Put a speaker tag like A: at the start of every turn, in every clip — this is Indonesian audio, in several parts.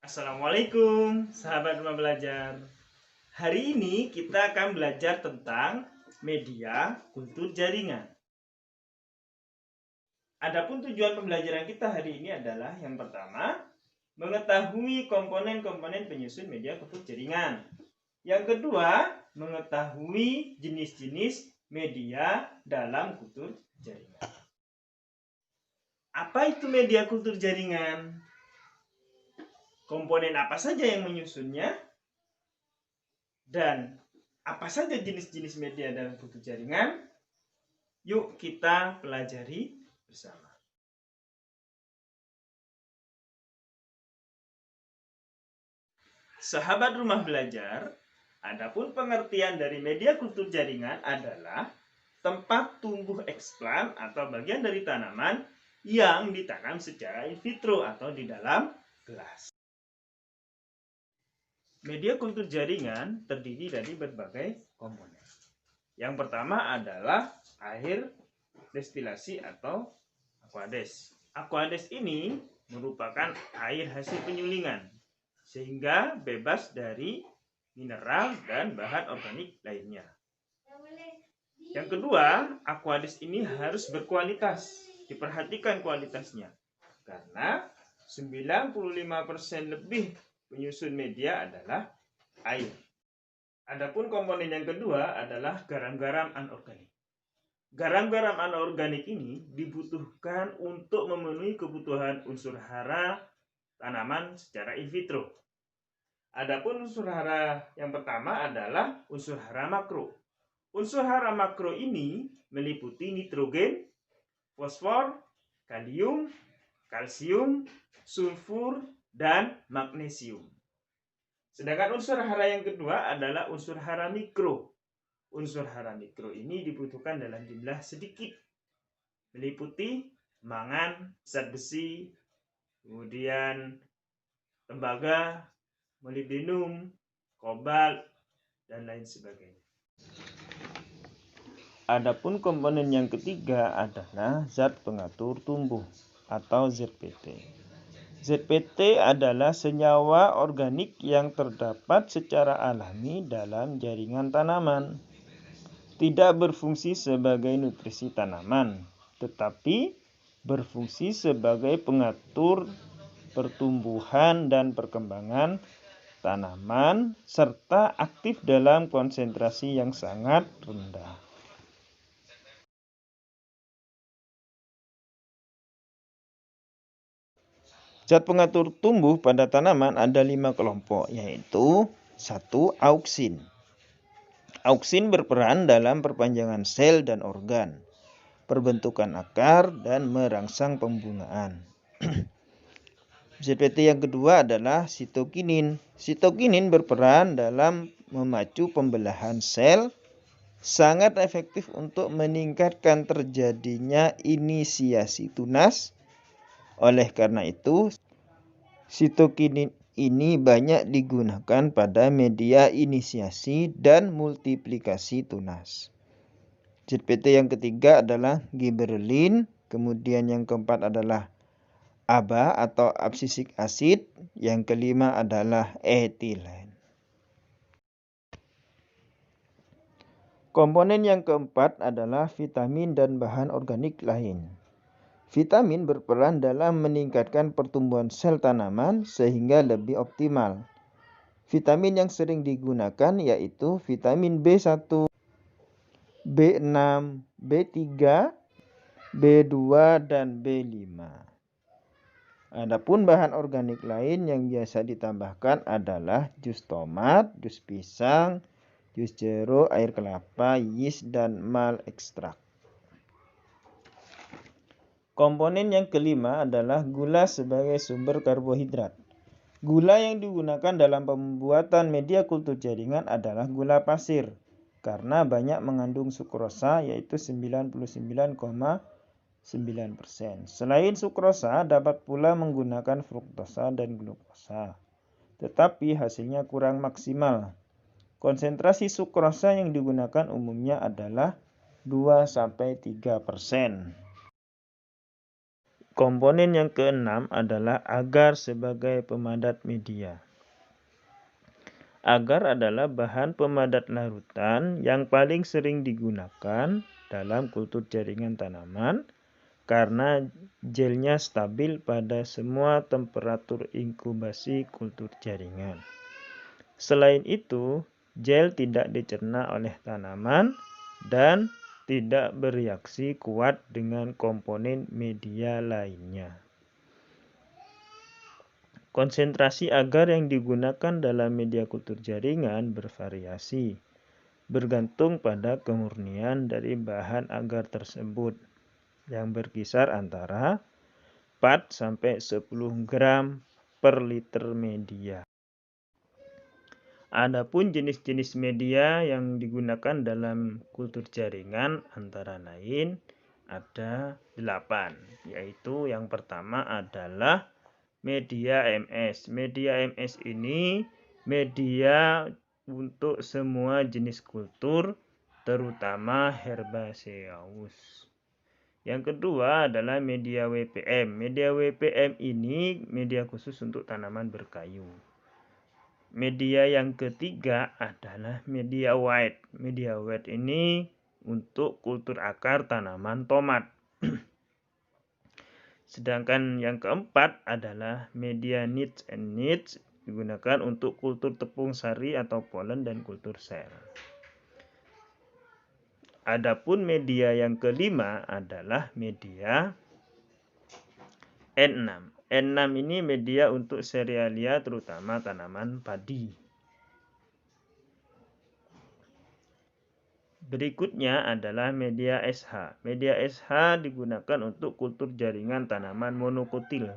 A: Assalamualaikum sahabat rumah belajar. Hari ini kita akan belajar tentang media kultur jaringan. Adapun tujuan pembelajaran kita hari ini adalah yang pertama, mengetahui komponen-komponen penyusun media kultur jaringan. Yang kedua, mengetahui jenis-jenis media dalam kultur jaringan. Apa itu media kultur jaringan? Komponen apa saja yang menyusunnya? Dan apa saja jenis-jenis media dalam kultur jaringan? Yuk kita pelajari bersama. Sahabat rumah belajar, adapun pengertian dari media kultur jaringan adalah tempat tumbuh eksplan atau bagian dari tanaman yang ditanam secara in vitro atau di dalam gelas. Media kultur jaringan terdiri dari berbagai komponen. Yang pertama adalah air destilasi atau aquades. Aquades ini merupakan air hasil penyulingan sehingga bebas dari mineral dan bahan organik lainnya. Yang kedua, aquades ini harus berkualitas. Diperhatikan kualitasnya karena 95% lebih penyusun media adalah air. Adapun komponen yang kedua adalah garam-garam anorganik. Garam-garam anorganik ini dibutuhkan untuk memenuhi kebutuhan unsur hara tanaman secara in vitro. Adapun unsur hara yang pertama adalah unsur hara makro. Unsur hara makro ini meliputi nitrogen, fosfor, kalium, kalsium, sulfur, dan magnesium. Sedangkan unsur hara yang kedua adalah unsur hara mikro. Unsur hara mikro ini dibutuhkan dalam jumlah sedikit, meliputi mangan, zat besi, kemudian tembaga, molibdenum, kobalt, dan lain sebagainya. Adapun komponen yang ketiga adalah zat pengatur tumbuh atau ZPT. ZPT adalah senyawa organik yang terdapat secara alami dalam jaringan tanaman. Tidak berfungsi sebagai nutrisi tanaman, tetapi berfungsi sebagai pengatur pertumbuhan dan perkembangan tanaman serta aktif dalam konsentrasi yang sangat rendah. Zat pengatur tumbuh pada tanaman ada 5 kelompok, yaitu 1. Auksin. Auksin berperan dalam perpanjangan sel dan organ, perbentukan akar, dan merangsang pembungaan. ZPT yang kedua adalah sitokinin. Sitokinin berperan dalam memacu pembelahan sel, sangat efektif untuk meningkatkan terjadinya inisiasi tunas. Oleh karena itu, sitokinin ini banyak digunakan pada media inisiasi dan multiplikasi tunas. ZPT yang ketiga adalah giberelin, kemudian yang keempat adalah ABA atau abscisic acid, yang kelima adalah etilen. Komponen yang keempat adalah vitamin dan bahan organik lain. Vitamin berperan dalam meningkatkan pertumbuhan sel tanaman sehingga lebih optimal. Vitamin yang sering digunakan yaitu vitamin B1, B6, B3, B2, dan B5. Adapun bahan organik lain yang biasa ditambahkan adalah jus tomat, jus pisang, jus jeruk, air kelapa, yeast, dan malt ekstrak. Komponen yang kelima adalah gula sebagai sumber karbohidrat. Gula yang digunakan dalam pembuatan media kultur jaringan adalah gula pasir karena banyak mengandung sukrosa yaitu 99,9%. Selain sukrosa dapat pula menggunakan fruktosa dan glukosa, tetapi hasilnya kurang maksimal. Konsentrasi sukrosa yang digunakan umumnya adalah 2-3%. Komponen yang keenam adalah agar sebagai pemadat media. Agar adalah bahan pemadat larutan yang paling sering digunakan dalam kultur jaringan tanaman karena gelnya stabil pada semua temperatur inkubasi kultur jaringan. Selain itu, gel tidak dicerna oleh tanaman dan tidak bereaksi kuat dengan komponen media lainnya. Konsentrasi agar yang digunakan dalam media kultur jaringan bervariasi, bergantung pada kemurnian dari bahan agar tersebut, yang berkisar antara 4-10 gram per liter media. Adapun jenis-jenis media yang digunakan dalam kultur jaringan antara lain ada 8, yaitu yang pertama adalah media MS. Media MS ini media untuk semua jenis kultur, terutama herbaceaus. Yang kedua adalah media WPM. Media WPM ini media khusus untuk tanaman berkayu. Media yang ketiga adalah media white. Media white ini untuk kultur akar tanaman tomat. Sedangkan yang keempat adalah media niche and niche, digunakan untuk kultur tepung sari atau polen dan kultur sel. Adapun media yang kelima adalah media N6. N6 ini media untuk serealia terutama tanaman padi. Berikutnya adalah media SH. Media SH digunakan untuk kultur jaringan tanaman monokotil.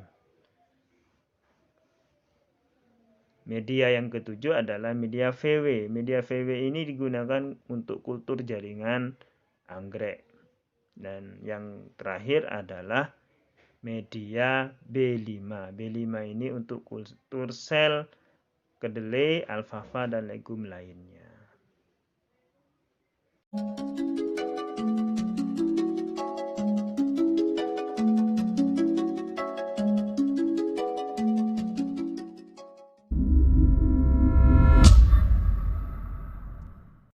A: Media yang ketujuh adalah media VW. Media VW ini digunakan untuk kultur jaringan anggrek. Dan yang terakhir adalah media B5. B5 ini untuk kultur sel, kedelai, alfalfa, dan legum lainnya.